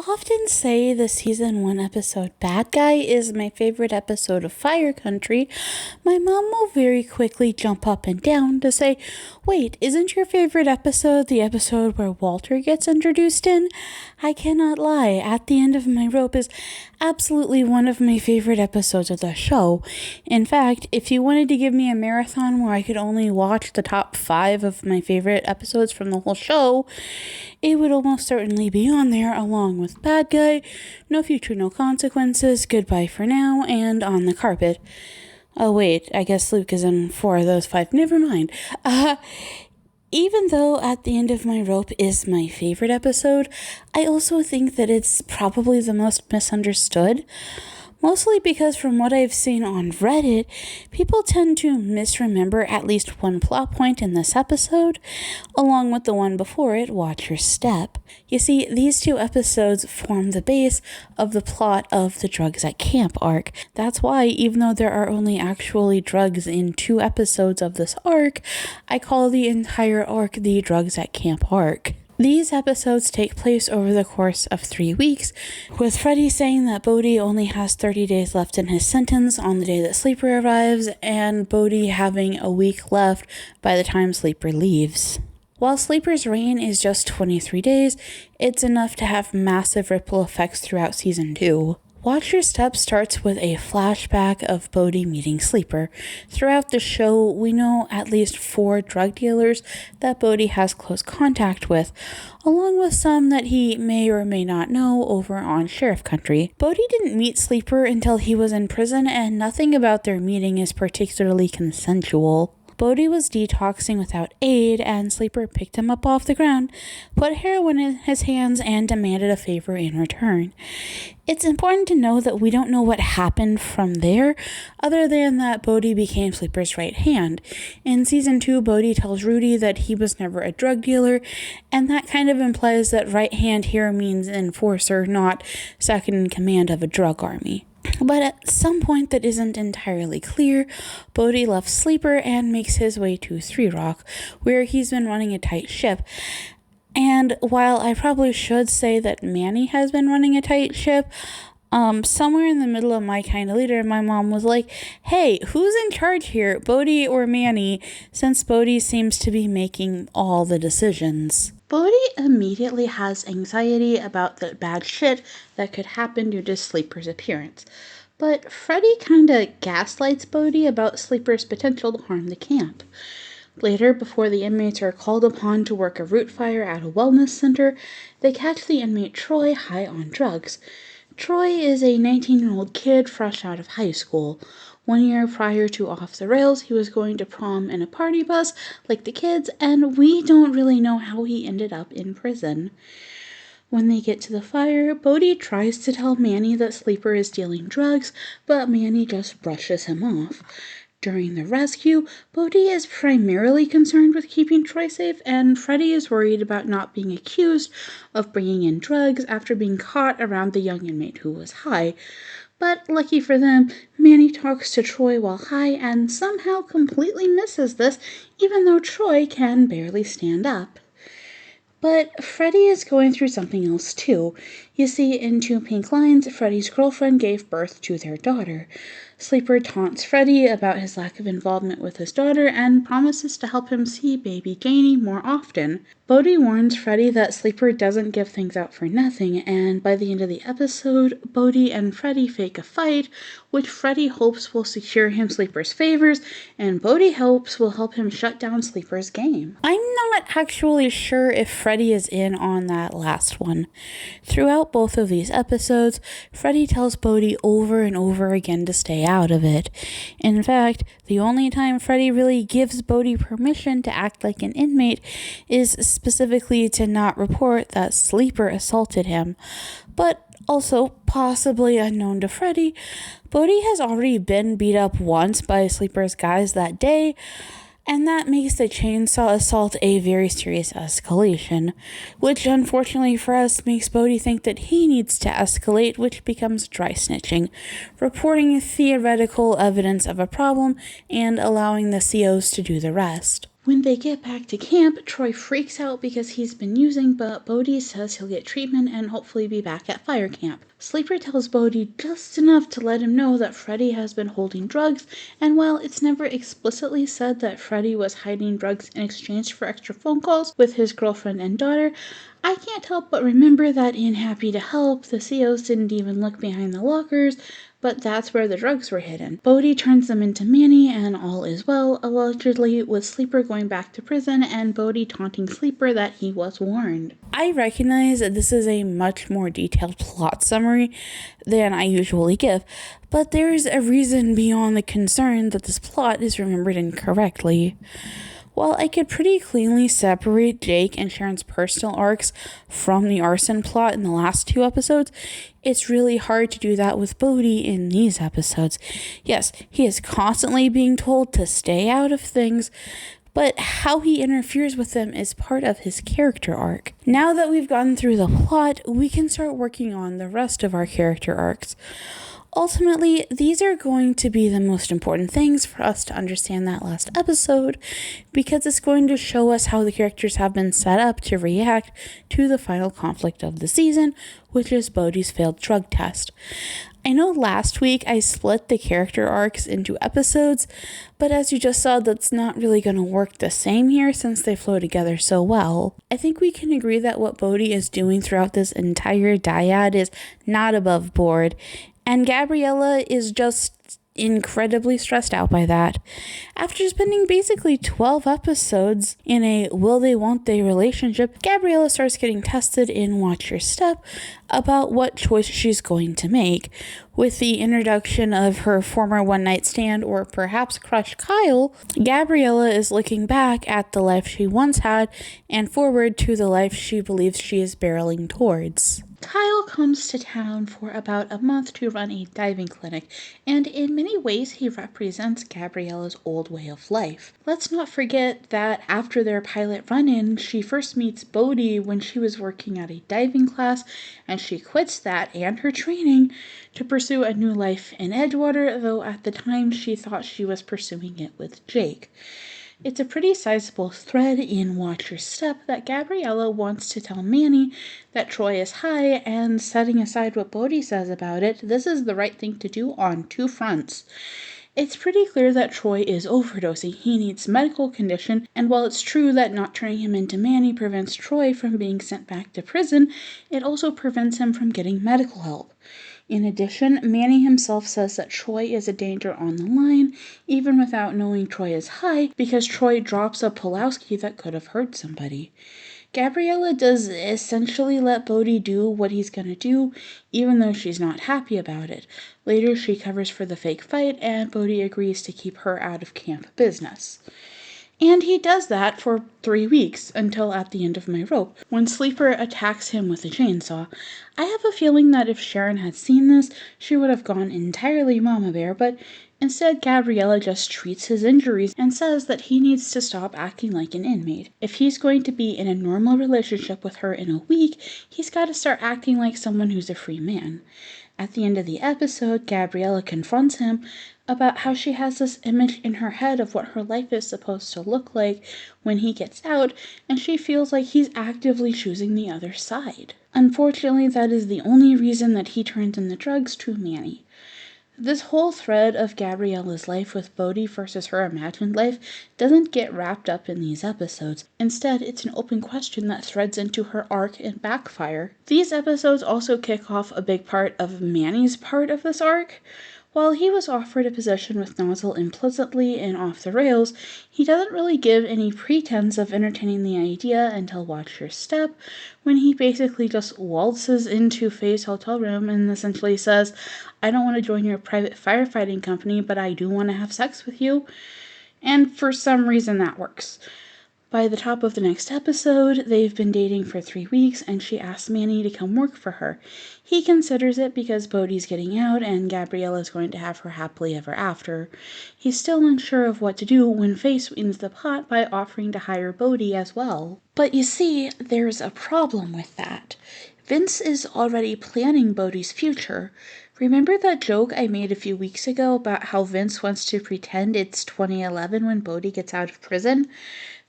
often say the season 1 episode Bad Guy is my favorite episode of Fire Country, my mom will very quickly jump up and down to say, wait, isn't your favorite episode the episode where Walter gets introduced in? I cannot lie, At the End of My Rope is absolutely one of my favorite episodes of the show. In fact, if you wanted to give me a marathon where I could only watch the top 5 of my favorite episodes from the whole show, it would almost certainly be on there along with Bad Guy, No Future, No Consequences, Goodbye for Now, and On the Carpet. Oh wait, I guess Luke is in 4 of those 5. Never mind. Even though At the End of My Rope is my favorite episode, I also think that it's probably the most misunderstood. Mostly because from what I've seen on Reddit, people tend to misremember at least one plot point in this episode, along with the one before it, Watch Your Step. You see, these 2 episodes form the base of the plot of the Drugs at Camp arc. That's why, even though there are only actually drugs in 2 episodes of this arc, I call the entire arc the Drugs at Camp arc. These episodes take place over the course of 3 weeks, with Freddy saying that Bode only has 30 days left in his sentence on the day that Sleeper arrives, and Bode having a week left by the time Sleeper leaves. While Sleeper's reign is just 23 days, it's enough to have massive ripple effects throughout Season 2. Watch Your Step starts with a flashback of Bode meeting Sleeper. Throughout the show, we know at least 4 drug dealers that Bode has close contact with, along with some that he may or may not know over on Sheriff Country. Bode didn't meet Sleeper until he was in prison, and nothing about their meeting is particularly consensual. Bode was detoxing without aid, and Sleeper picked him up off the ground, put heroin in his hands, and demanded a favor in return. It's important to know that we don't know what happened from there, other than that Bode became Sleeper's right hand. In Season 2, Bode tells Rudy that he was never a drug dealer, and that kind of implies that right hand here means enforcer, not second in command of a drug army. But at some point that isn't entirely clear, Bode left Sleeper and makes his way to 3 Rock, where he's been running a tight ship. And while I probably should say that Manny has been running a tight ship, somewhere in the middle of My Kind of Leader, my mom was like, hey, who's in charge here, Bode or Manny, since Bode seems to be making all the decisions. Bode immediately has anxiety about the bad shit that could happen due to Sleeper's appearance. But Freddy kinda gaslights Bode about Sleeper's potential to harm the camp. Later, before the inmates are called upon to work a root fire at a wellness center, they catch the inmate Troy high on drugs. Troy is a 19-year-old kid fresh out of high school. 1 year prior to Off the Rails, he was going to prom in a party bus like the kids, and we don't really know how he ended up in prison. When they get to the fire, Bode tries to tell Manny that Sleeper is dealing drugs, but Manny just brushes him off. During the rescue, Bode is primarily concerned with keeping Troy safe, and Freddy is worried about not being accused of bringing in drugs after being caught around the young inmate who was high. But lucky for them, Manny talks to Troy while high and somehow completely misses this, even though Troy can barely stand up. But Freddy is going through something else too. You see, in 2 Pink Lines, Freddy's girlfriend gave birth to their daughter. Sleeper taunts Freddy about his lack of involvement with his daughter and promises to help him see baby Janie more often. Bode warns Freddy that Sleeper doesn't give things out for nothing, and by the end of the episode, Bode and Freddy fake a fight, which Freddy hopes will secure him Sleeper's favors, and Bode hopes will help him shut down Sleeper's game. I'm not actually sure if Freddy is in on that last one. Throughout both of these episodes, Freddy tells Bode over and over again to stay out of it. In fact, the only time Freddy really gives Bode permission to act like an inmate is specifically to not report that Sleeper assaulted him. But also, possibly unknown to Freddy, Bode has already been beat up once by Sleeper's guys that day, and that makes the chainsaw assault a very serious escalation, which unfortunately for us makes Bode think that he needs to escalate, which becomes dry snitching, reporting theoretical evidence of a problem and allowing the COs to do the rest. When they get back to camp, Troy freaks out because he's been using, but Bode says he'll get treatment and hopefully be back at fire camp. Sleeper tells Bode just enough to let him know that Freddy has been holding drugs, and while it's never explicitly said that Freddy was hiding drugs in exchange for extra phone calls with his girlfriend and daughter, I can't help but remember that in Happy to Help, the COs didn't even look behind the lockers, but that's where the drugs were hidden. Bode turns them into Manny, and all is well, allegedly with Sleeper going back to prison and Bode taunting Sleeper that he was warned. I recognize that this is a much more detailed plot summary than I usually give, but there's a reason beyond the concern that this plot is remembered incorrectly. While I could pretty cleanly separate Jake and Sharon's personal arcs from the arson plot in the last 2 episodes, it's really hard to do that with Bode in these episodes. Yes, he is constantly being told to stay out of things, but how he interferes with them is part of his character arc. Now that we've gotten through the plot, we can start working on the rest of our character arcs. Ultimately, these are going to be the most important things for us to understand that last episode, because it's going to show us how the characters have been set up to react to the final conflict of the season, which is Bode's failed drug test. I know last week I split the character arcs into episodes, but as you just saw, that's not really going to work the same here since they flow together so well. I think we can agree that what Bode is doing throughout this entire dyad is not above board, and Gabriella is just incredibly stressed out by that. After spending basically 12 episodes in a will they won't they relationship, Gabriella starts getting tested in Watch Your Step about what choice she's going to make. With the introduction of her former one-night stand or perhaps crush Kyle, Gabriella is looking back at the life she once had and forward to the life she believes she is barreling towards. Kyle comes to town for about a month to run a diving clinic, and in many ways he represents Gabriella's old way of life. Let's not forget that after their pilot run-in, she first meets Bode when she was working at a diving class, and she quits that and her training to pursue a new life in Edgewater, though at the time she thought she was pursuing it with Jake. It's a pretty sizable thread in Watch Your Step that Gabriella wants to tell Manny that Troy is high, and setting aside what Bode says about it, this is the right thing to do on 2 fronts. It's pretty clear that Troy is overdosing. He needs medical condition, and while it's true that not turning him into Manny prevents Troy from being sent back to prison, it also prevents him from getting medical help. In addition, Manny himself says that Troy is a danger on the line, even without knowing Troy is high, because Troy drops a Pulowski that could have hurt somebody. Gabriella does essentially let Bode do what he's gonna do, even though she's not happy about it. Later, she covers for the fake fight, and Bode agrees to keep her out of camp business. And he does that for 3 weeks, until at the end of my rope, when Sleeper attacks him with a chainsaw. I have a feeling that if Sharon had seen this, she would have gone entirely mama bear, but instead Gabriella just treats his injuries and says that he needs to stop acting like an inmate. If he's going to be in a normal relationship with her in a week, he's got to start acting like someone who's a free man. At the end of the episode, Gabriella confronts him about how she has this image in her head of what her life is supposed to look like when he gets out, and she feels like he's actively choosing the other side. Unfortunately, that is the only reason that he turns in the drugs to Manny. This whole thread of Gabriella's life with Bode versus her imagined life doesn't get wrapped up in these episodes. Instead, it's an open question that threads into her arc and backfire. These episodes also kick off a big part of Manny's part of this arc. While he was offered a position with Nozzle implicitly and off the rails, he doesn't really give any pretense of entertaining the idea until Watch Your Step, when he basically just waltzes into Faye's hotel room and essentially says, "I don't want to join your private firefighting company, but I do want to have sex with you." And for some reason that works. By the top of the next episode, they've been dating for 3 weeks, and she asks Manny to come work for her. He considers it because Bode's getting out, and Gabriella's going to have her happily ever after. He's still unsure of what to do when Faye sweetens the pot by offering to hire Bode as well. But you see, there's a problem with that. Vince is already planning Bode's future. Remember that joke I made a few weeks ago about how Vince wants to pretend it's 2011 when Bode gets out of prison?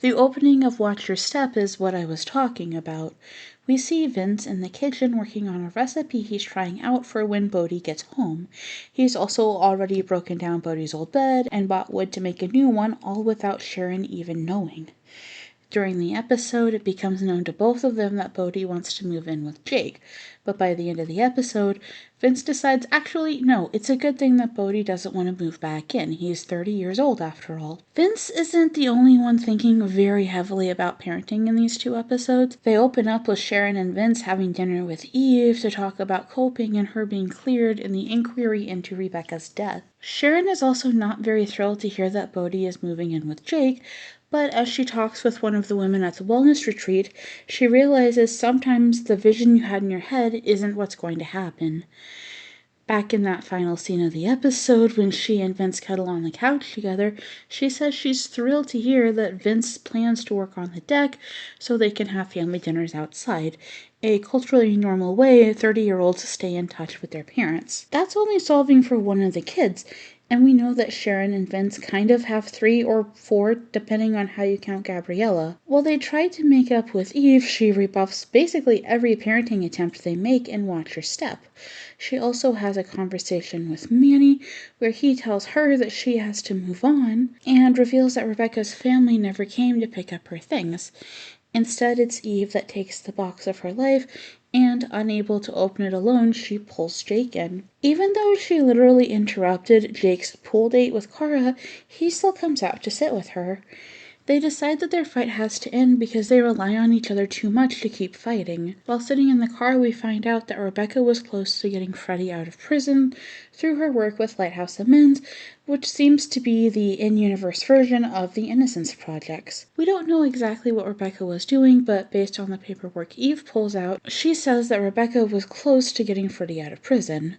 The opening of Watch Your Step is what I was talking about. We see Vince in the kitchen working on a recipe he's trying out for when Bode gets home. He's also already broken down Bode's old bed and bought wood to make a new one, all without Sharon even knowing. During the episode, it becomes known to both of them that Bode wants to move in with Jake, but by the end of the episode, Vince decides, actually, no, it's a good thing that Bode doesn't want to move back in. He's 30 years old after all. Vince isn't the only one thinking very heavily about parenting in these 2 episodes. They open up with Sharon and Vince having dinner with Eve to talk about coping and her being cleared in the inquiry into Rebecca's death. Sharon is also not very thrilled to hear that Bode is moving in with Jake, but as she talks with one of the women at the wellness retreat, she realizes sometimes the vision you had in your head isn't what's going to happen. Back in that final scene of the episode, when she and Vince cuddle on the couch together, she says she's thrilled to hear that Vince plans to work on the deck so they can have family dinners outside, a culturally normal way 30-year-olds stay in touch with their parents. That's only solving for one of the kids, and we know that Sharon and Vince kind of have 3 or 4, depending on how you count Gabriella. While they try to make up with Eve, she rebuffs basically every parenting attempt they make in Watch Your Step. She also has a conversation with Manny, where he tells her that she has to move on, and reveals that Rebecca's family never came to pick up her things. Instead, it's Eve that takes the box of her life, and unable to open it alone, she pulls Jake in. Even though she literally interrupted Jake's pool date with Cara, he still comes out to sit with her. They decide that their fight has to end because they rely on each other too much to keep fighting. While sitting in the car, we find out that Rebecca was close to getting Freddy out of prison through her work with Lighthouse Amends, which seems to be the in-universe version of the Innocence Projects. We don't know exactly what Rebecca was doing, but based on the paperwork Eve pulls out, she says that Rebecca was close to getting Freddy out of prison.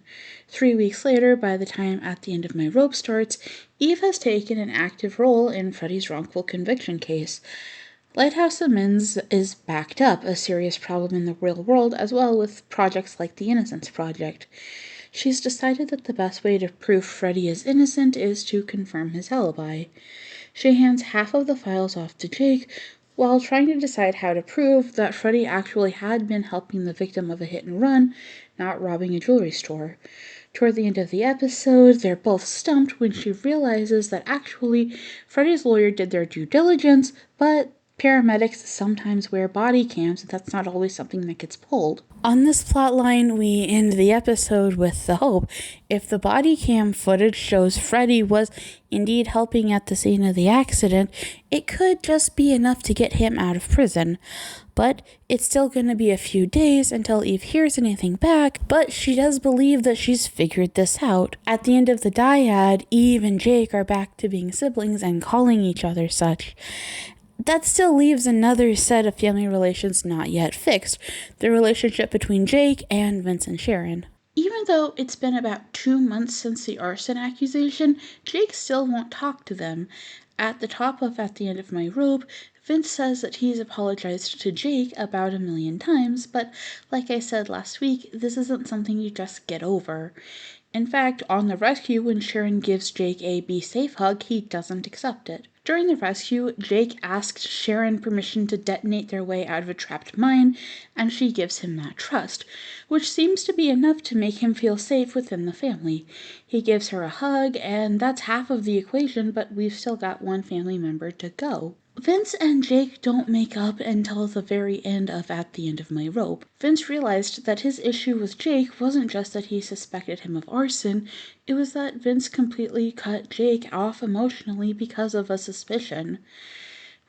3 weeks later, by the time At the End of My Rope starts, Eve has taken an active role in Freddy's wrongful conviction case. Lighthouse Amends is backed up, a serious problem in the real world, as well with projects like the Innocence Project. She's decided that the best way to prove Freddy is innocent is to confirm his alibi. She hands half of the files off to Jake, while trying to decide how to prove that Freddy actually had been helping the victim of a hit and run, not robbing a jewelry store. Toward the end of the episode, they're both stumped when she realizes that actually Freddy's lawyer did their due diligence, but paramedics sometimes wear body cams, and that's not always something that gets pulled. On this plotline, we end the episode with the hope. If the body cam footage shows Freddy was indeed helping at the scene of the accident, it could just be enough to get him out of prison. But it's still going to be a few days until Eve hears anything back, but she does believe that she's figured this out. At the end of the dyad, Eve and Jake are back to being siblings and calling each other such. That still leaves another set of family relations not yet fixed, the relationship between Jake and Vince and Sharon. Even though it's been about 2 months since the arson accusation, Jake still won't talk to them. At the top of At the End of My Rope, Vince says that he's apologized to Jake about 1,000,000 times, but like I said last week, this isn't something you just get over. In fact, on the rescue, when Sharon gives Jake a be safe hug, he doesn't accept it. During the rescue, Jake asks Sharon permission to detonate their way out of a trapped mine, and she gives him that trust, which seems to be enough to make him feel safe within the family. He gives her a hug, and that's half of the equation, but we've still got one family member to go. Vince and Jake don't make up until the very end of At the End of My Rope. Vince realized that his issue with Jake wasn't just that he suspected him of arson, it was that Vince completely cut Jake off emotionally because of a suspicion.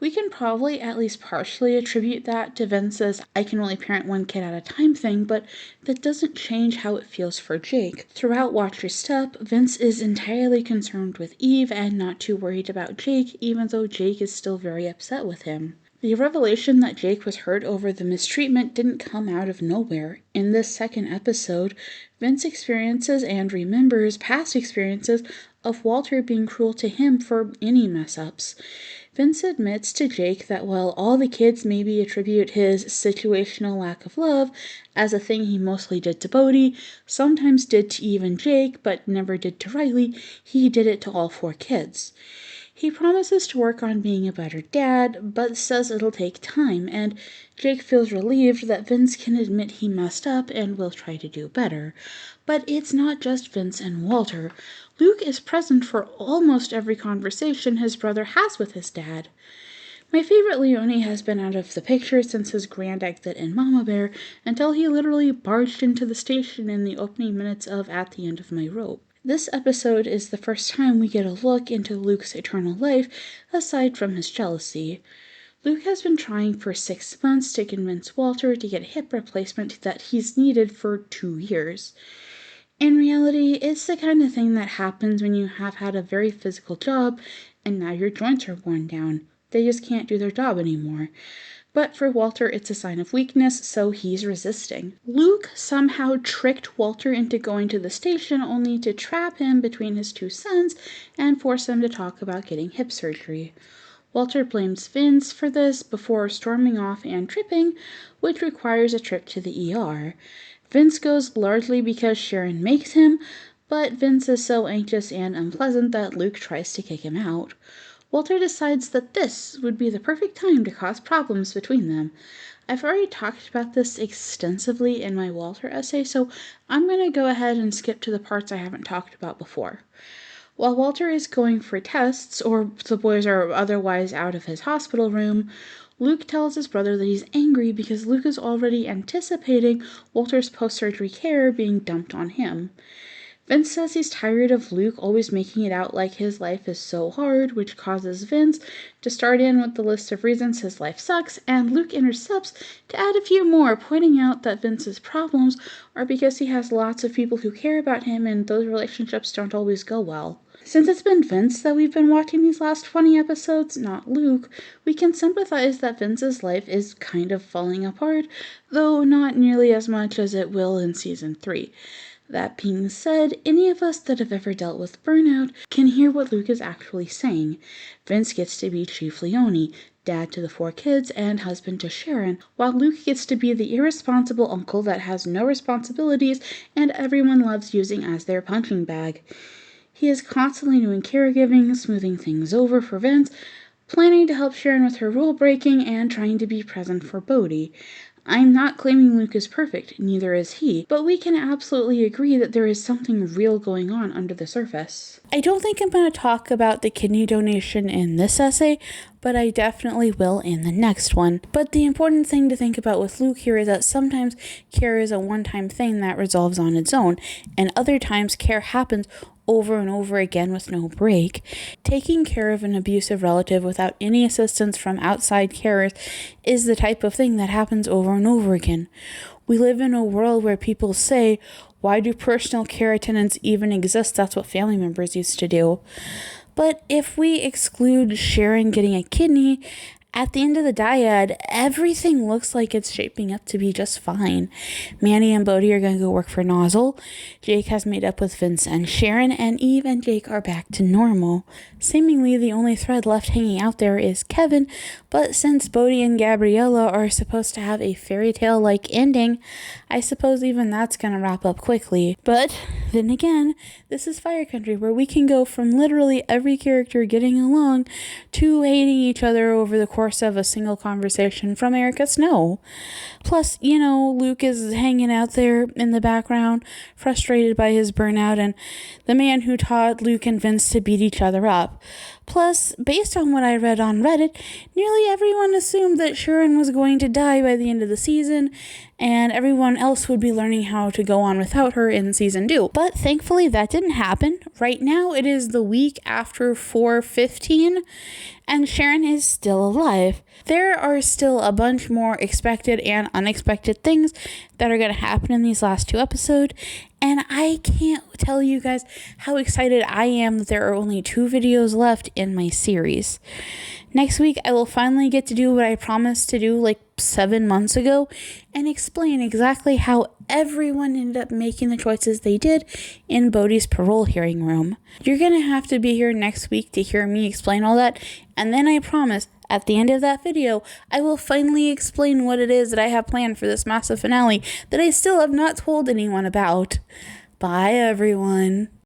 We can probably at least partially attribute that to Vince's I can only parent one kid at a time thing, but that doesn't change how it feels for Jake. Throughout Watch Your Step, Vince is entirely concerned with Eve and not too worried about Jake, even though Jake is still very upset with him. The revelation that Jake was hurt over the mistreatment didn't come out of nowhere. In this second episode, Vince experiences and remembers past experiences of Walter being cruel to him for any mess-ups. Vince admits to Jake that while all the kids maybe attribute his situational lack of love as a thing he mostly did to Bode, sometimes did to Eve and Jake, but never did to Riley, he did it to all 4 kids. He promises to work on being a better dad, but says it'll take time, and Jake feels relieved that Vince can admit he messed up and will try to do better. But it's not just Vince and Walter. Luke is present for almost every conversation his brother has with his dad. My favorite Leone has been out of the picture since his grand exit in Mama Bear, until he literally barged into the station in the opening minutes of At the End of My Rope. This episode is the first time we get a look into Luke's eternal life, aside from his jealousy. Luke has been trying for 6 months to convince Walter to get a hip replacement that he's needed for 2 years. In reality, it's the kind of thing that happens when you have had a very physical job and now your joints are worn down. They just can't do their job anymore. But for Walter, it's a sign of weakness, so he's resisting. Luke somehow tricked Walter into going to the station only to trap him between his 2 sons and force him to talk about getting hip surgery. Walter blames Vince for this before storming off and tripping, which requires a trip to the ER. Vince goes largely because Sharon makes him, but Vince is so anxious and unpleasant that Luke tries to kick him out. Walter decides that this would be the perfect time to cause problems between them. I've already talked about this extensively in my Walter essay, so I'm going to go ahead and skip to the parts I haven't talked about before. While Walter is going for tests, or the boys are otherwise out of his hospital room, Luke tells his brother that he's angry because Luke is already anticipating Walter's post-surgery care being dumped on him. Vince says he's tired of Luke always making it out like his life is so hard, which causes Vince to start in with the list of reasons his life sucks, and Luke intercepts to add a few more, pointing out that Vince's problems are because he has lots of people who care about him and those relationships don't always go well. Since it's been Vince that we've been watching these last 20 episodes, not Luke, we can sympathize that Vince's life is kind of falling apart, though not nearly as much as it will in Season 3. That being said, any of us that have ever dealt with burnout can hear what Luke is actually saying. Vince gets to be Chief Leone, dad to the 4 kids, and husband to Sharon, while Luke gets to be the irresponsible uncle that has no responsibilities and everyone loves using as their punching bag. He is constantly doing caregiving, smoothing things over for Vince, planning to help Sharon with her rule breaking, and trying to be present for Bode. I'm not claiming Luke is perfect, neither is he, but we can absolutely agree that there is something real going on under the surface. I don't think I'm going to talk about the kidney donation in this essay, but I definitely will in the next one. But the important thing to think about with Luke here is that sometimes care is a one-time thing that resolves on its own, and other times care happens over and over again with no break. Taking care of an abusive relative without any assistance from outside carers is the type of thing that happens over and over again. We live in a world where people say, why do personal care attendants even exist? That's what family members used to do. But if we exclude Sharon getting a kidney, at the end of the dyad, everything looks like it's shaping up to be just fine. Manny and Bode are going to go work for Nozzle. Jake has made up with Vince and Sharon, and Eve and Jake are back to normal. Seemingly the only thread left hanging out there is Kevin, but since Bode and Gabriella are supposed to have a fairy tale-like ending, I suppose even that's going to wrap up quickly. But then again, this is Fire Country, where we can go from literally every character getting along to hating each other over the course of a single conversation from Erica Snow. Plus, Luke is hanging out there in the background, frustrated by his burnout, and the man who taught Luke and Vince to beat each other up. Plus, based on what I read on Reddit, nearly everyone assumed that Sharon was going to die by the end of the season, and everyone else would be learning how to go on without her in Season 2. But thankfully, that didn't happen. Right now, it is the week after 4/15, and Sharon is still alive. There are still a bunch more expected and unexpected things that are going to happen in these last 2 episodes, and I can't tell you guys how excited I am that there are only 2 videos left in my series. Next week, I will finally get to do what I promised to do like 7 months ago and explain exactly how everyone ended up making the choices they did in Bode's parole hearing room. You're going to have to be here next week to hear me explain all that, and then I promise at the end of that video, I will finally explain what it is that I have planned for this massive finale that I still have not told anyone about. Bye, everyone.